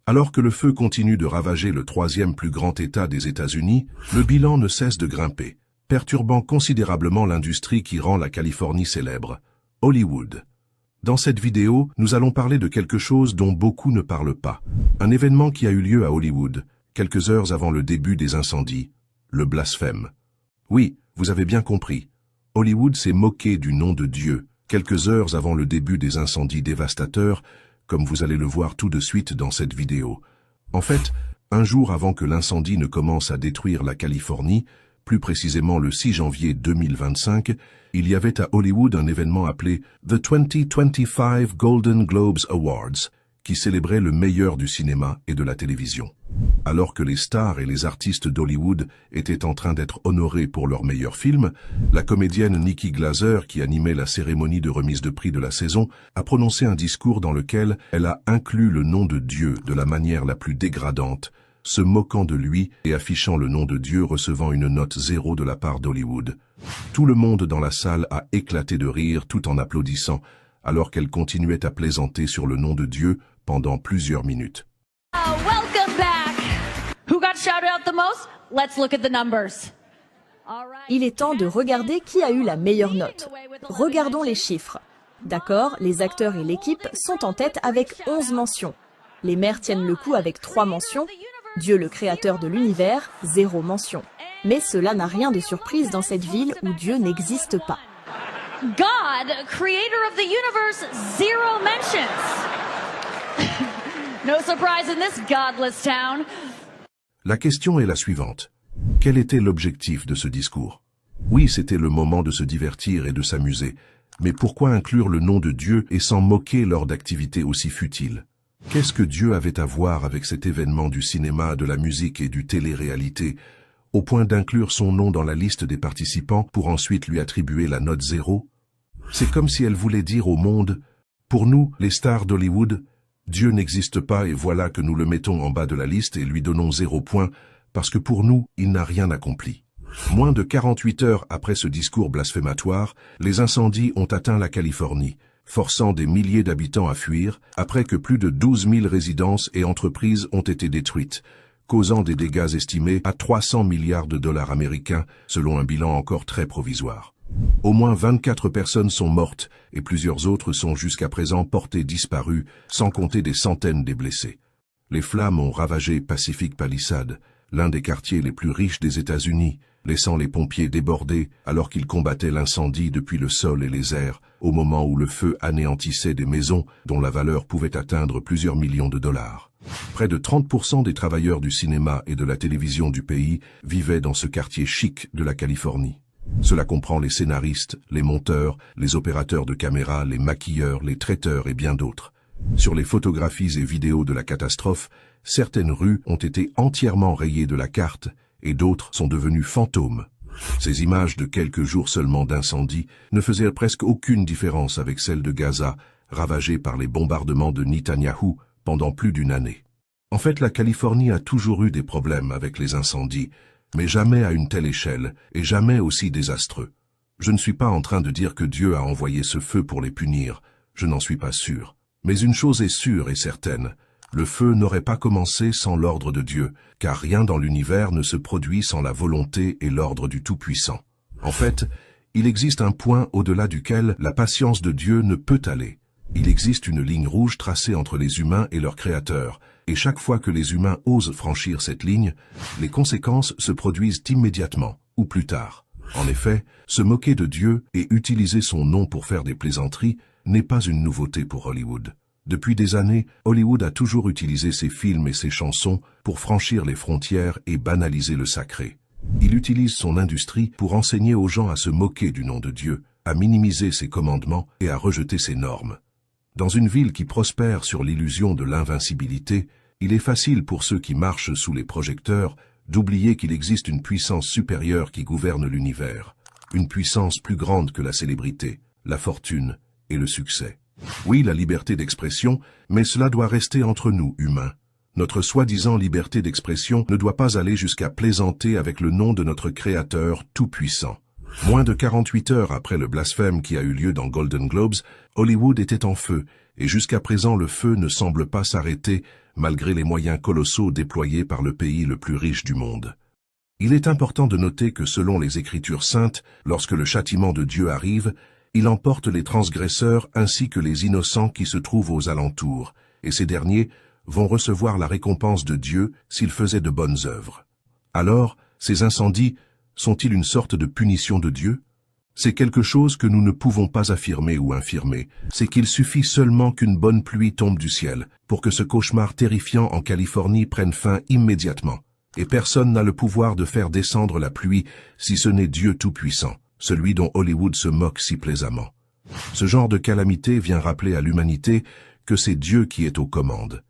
Alors que le feu continue de ravager le troisième plus grand État des États-Unis, le bilan ne cesse de grimper, perturbant considérablement l'industrie qui rend la Californie célèbre, Hollywood. Dans cette vidéo, nous allons parler de quelque chose dont beaucoup ne parlent pas. Un événement qui a eu lieu à Hollywood, quelques heures avant le début des incendies, le blasphème. Oui, vous avez bien compris. Hollywood s'est moqué du nom de Dieu, quelques heures avant le début des incendies dévastateurs, comme vous allez le voir tout de suite dans cette vidéo. En fait, un jour avant que l'incendie ne commence à détruire la Californie, plus précisément le 6 janvier 2025, il y avait à Hollywood un événement appelé The 2025 Golden Globes Awards, qui célébrait le meilleur du cinéma et de la télévision. Alors que les stars et les artistes d'Hollywood étaient en train d'être honorés pour leurs meilleurs films, la comédienne Nikki Glaser, qui animait la cérémonie de remise de prix de la saison, a prononcé un discours dans lequel elle a inclus le nom de Dieu de la manière la plus dégradante, se moquant de lui et affichant le nom de Dieu recevant une note 0 de la part d'Hollywood. Tout le monde dans la salle a éclaté de rire tout en applaudissant, alors qu'elle continuait à plaisanter sur le nom de Dieu pendant plusieurs minutes. Welcome back. Who got shouted out the most? Let's look at the numbers. Il est temps de regarder qui a eu la meilleure note. Regardons les chiffres. D'accord, les acteurs et l'équipe sont en tête avec 11 mentions. Les mères tiennent le coup avec 3 mentions. Dieu le créateur de l'univers, 0 mention. Mais cela n'a rien de surprise dans cette ville où Dieu n'existe pas. God, creator of the universe, 0 mentions. No surprise in this godless town. La question est la suivante. Quel était l'objectif de ce discours? Oui, c'était le moment de se divertir et de s'amuser. Mais pourquoi inclure le nom de Dieu et s'en moquer lors d'activités aussi futiles? Qu'est-ce que Dieu avait à voir avec cet événement du cinéma, de la musique et du télé-réalité, au point d'inclure son nom dans la liste des participants pour ensuite lui attribuer la note 0? C'est comme si elle voulait dire au monde, pour nous, les stars d'Hollywood, Dieu n'existe pas et voilà que nous le mettons en bas de la liste et lui donnons 0 point, parce que pour nous, il n'a rien accompli. Moins de 48 heures après ce discours blasphématoire, les incendies ont atteint la Californie, forçant des milliers d'habitants à fuir, après que plus de 12 000 résidences et entreprises ont été détruites, causant des dégâts estimés à 300 milliards de dollars américains, selon un bilan encore très provisoire. Au moins 24 personnes sont mortes et plusieurs autres sont jusqu'à présent portées disparues, sans compter des centaines des blessés. Les flammes ont ravagé Pacific Palisades, l'un des quartiers les plus riches des États-Unis, laissant les pompiers débordés alors qu'ils combattaient l'incendie depuis le sol et les airs, au moment où le feu anéantissait des maisons dont la valeur pouvait atteindre plusieurs millions de dollars. Près de 30% des travailleurs du cinéma et de la télévision du pays vivaient dans ce quartier chic de la Californie. Cela comprend les scénaristes, les monteurs, les opérateurs de caméra, les maquilleurs, les traiteurs et bien d'autres. Sur les photographies et vidéos de la catastrophe, certaines rues ont été entièrement rayées de la carte et d'autres sont devenues fantômes. Ces images de quelques jours seulement d'incendie ne faisaient presque aucune différence avec celles de Gaza, ravagée par les bombardements de Netanyahou pendant plus d'une année. En fait, la Californie a toujours eu des problèmes avec les incendies, mais jamais à une telle échelle et jamais aussi désastreux. Je ne suis pas en train de dire que Dieu a envoyé ce feu pour les punir, je n'en suis pas sûr. Mais une chose est sûre et certaine, le feu n'aurait pas commencé sans l'ordre de Dieu, car rien dans l'univers ne se produit sans la volonté et l'ordre du Tout-Puissant. En fait, il existe un point au-delà duquel la patience de Dieu ne peut aller. Il existe une ligne rouge tracée entre les humains et leur Créateur, et chaque fois que les humains osent franchir cette ligne, les conséquences se produisent immédiatement, ou plus tard. En effet, se moquer de Dieu et utiliser son nom pour faire des plaisanteries n'est pas une nouveauté pour Hollywood. Depuis des années, Hollywood a toujours utilisé ses films et ses chansons pour franchir les frontières et banaliser le sacré. Il utilise son industrie pour enseigner aux gens à se moquer du nom de Dieu, à minimiser ses commandements et à rejeter ses normes. Dans une ville qui prospère sur l'illusion de l'invincibilité, il est facile pour ceux qui marchent sous les projecteurs d'oublier qu'il existe une puissance supérieure qui gouverne l'univers, une puissance plus grande que la célébrité, la fortune et le succès. Oui, la liberté d'expression, mais cela doit rester entre nous, humains. Notre soi-disant liberté d'expression ne doit pas aller jusqu'à plaisanter avec le nom de notre Créateur tout-puissant. Moins de 48 heures après le blasphème qui a eu lieu dans Golden Globes, Hollywood était en feu, et jusqu'à présent le feu ne semble pas s'arrêter, malgré les moyens colossaux déployés par le pays le plus riche du monde. Il est important de noter que selon les Écritures saintes, lorsque le châtiment de Dieu arrive, il emporte les transgresseurs ainsi que les innocents qui se trouvent aux alentours, et ces derniers vont recevoir la récompense de Dieu s'ils faisaient de bonnes œuvres. Alors, ces incendies sont-ils une sorte de punition de Dieu? C'est quelque chose que nous ne pouvons pas affirmer ou infirmer. C'est qu'il suffit seulement qu'une bonne pluie tombe du ciel pour que ce cauchemar terrifiant en Californie prenne fin immédiatement. Et personne n'a le pouvoir de faire descendre la pluie si ce n'est Dieu Tout-Puissant, celui dont Hollywood se moque si plaisamment. Ce genre de calamité vient rappeler à l'humanité que c'est Dieu qui est aux commandes.